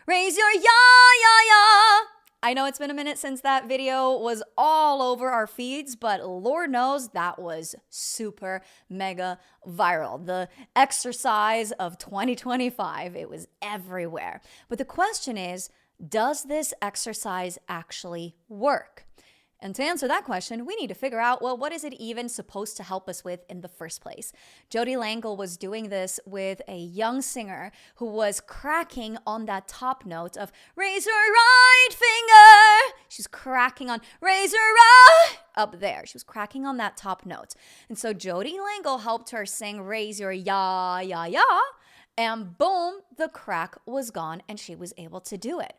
Raise your ya, ya, ya. I know it's been a minute since that video was all over our feeds, but Lord knows that was super mega viral. The exercise of 2025, it was everywhere. But the question is, does this exercise actually work? And to answer that question, we need to figure out, well, what is it even supposed to help us with in the first place? Jody Langle was doing this with a young singer who was cracking on that top note of raise your right finger. She's cracking on raise your right up there. She was cracking on that top note. And so Jody Langle helped her sing raise your ya, ya, ya. And boom, the crack was gone and she was able to do it.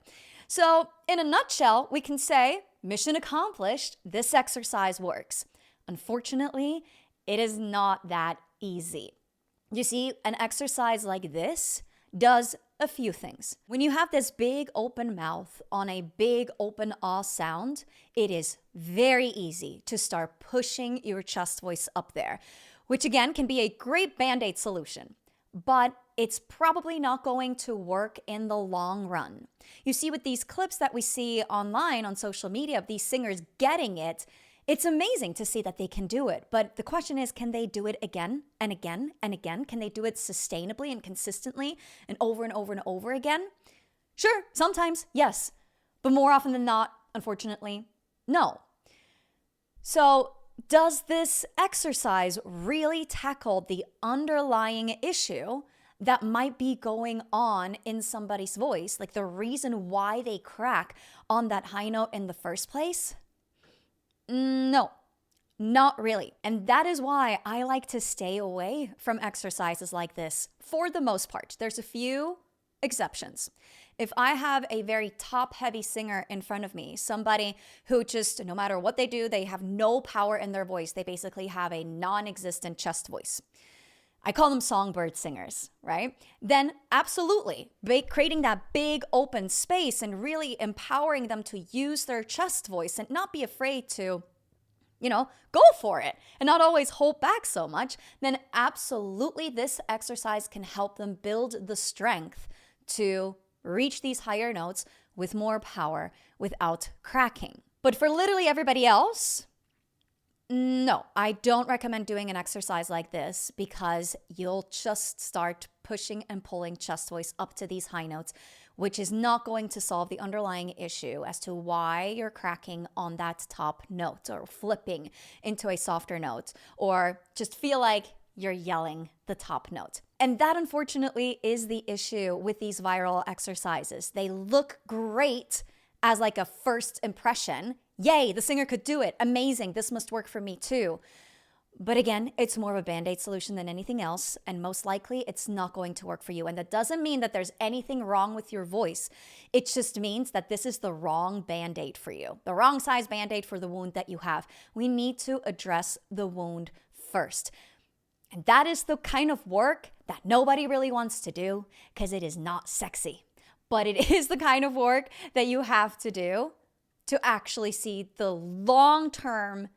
So in a nutshell, we can say, mission accomplished, this exercise works. Unfortunately, it is not that easy. You see, an exercise like this does a few things. When you have this big open mouth on a big open ah sound, it is very easy to start pushing your chest voice up there, which again can be a great band-aid solution. But it's probably not going to work in the long run. You see, with these clips that we see online on social media of these singers getting it, it's amazing to see that they can do it. But the question is, can they do it again and again and again? Can they do it sustainably and consistently and over and over and over again? Sure, sometimes, yes. But more often than not, unfortunately, no. So, does this exercise really tackle the underlying issue that might be going on in somebody's voice, like the reason why they crack on that high note in the first place? No, not really. And that is why I like to stay away from exercises like this for the most part. There's a few exceptions. If I have a very top-heavy singer in front of me, somebody who just, no matter what they do, they have no power in their voice. They basically have a non-existent chest voice. I call them songbird singers, right? Then absolutely, creating that big open space and really empowering them to use their chest voice and not be afraid to, go for it and not always hold back so much, then absolutely this exercise can help them build the strength to reach these higher notes with more power without cracking. But for literally everybody else, no, I don't recommend doing an exercise like this because you'll just start pushing and pulling chest voice up to these high notes, which is not going to solve the underlying issue as to why you're cracking on that top note or flipping into a softer note or just feel like you're yelling the top note. And that, unfortunately, is the issue with these viral exercises. They look great as like a first impression. Yay, the singer could do it. Amazing. This must work for me too. But again, it's more of a band-aid solution than anything else. And most likely, it's not going to work for you. And that doesn't mean that there's anything wrong with your voice. It just means that this is the wrong band-aid for you. The wrong size band-aid for the wound that you have. We need to address the wound first. And that is the kind of work that nobody really wants to do because it is not sexy. But it is the kind of work that you have to do to actually see the long-term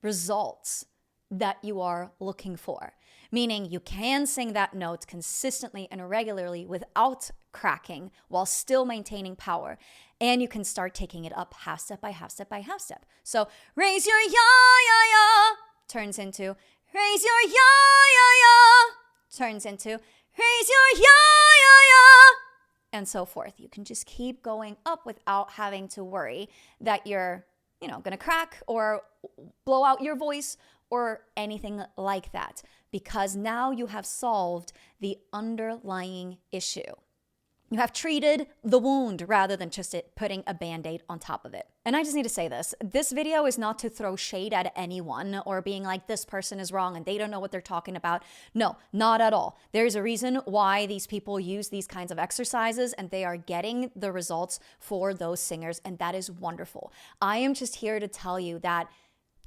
results that you are looking for. Meaning you can sing that note consistently and regularly without cracking while still maintaining power. And you can start taking it up half step by half step by half step. So raise your ya, ya, ya turns into raise your ya, ya, ya turns into raise your ya, ya, ya and so forth. You can just keep going up without having to worry that you're, going to crack or blow out your voice or anything like that, because now you have solved the underlying issue. You have treated the wound rather than just putting a band-aid on top of it. And I just need to say this. This video is not to throw shade at anyone or being like, this person is wrong and they don't know what they're talking about. No, not at all. There's a reason why these people use these kinds of exercises and they are getting the results for those singers, and that is wonderful. I am just here to tell you that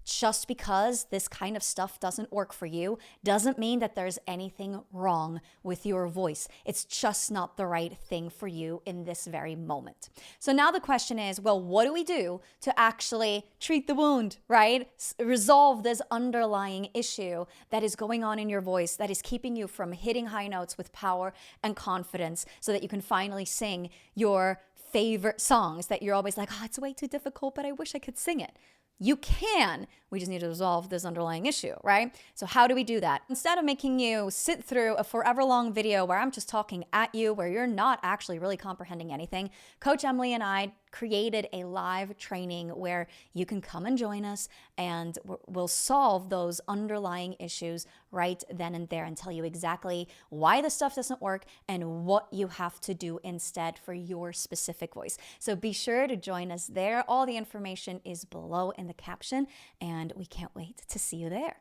Just because this kind of stuff doesn't work for you doesn't mean that there's anything wrong with your voice. It's just not the right thing for you in this very moment. So now the question is, well, what do we do to actually treat the wound, right? Resolve this underlying issue that is going on in your voice that is keeping you from hitting high notes with power and confidence so that you can finally sing your favorite songs that you're always like, oh, it's way too difficult, but I wish I could sing it. You can. We just need to resolve this underlying issue, right? So how do we do that? Instead of making you sit through a forever long video where I'm just talking at you, where you're not actually really comprehending anything, Coach Emily and I created a live training where you can come and join us and we'll solve those underlying issues right then and there and tell you exactly why the stuff doesn't work and what you have to do instead for your specific voice. So be sure to join us there. All the information is below in the caption, and we can't wait to see you there.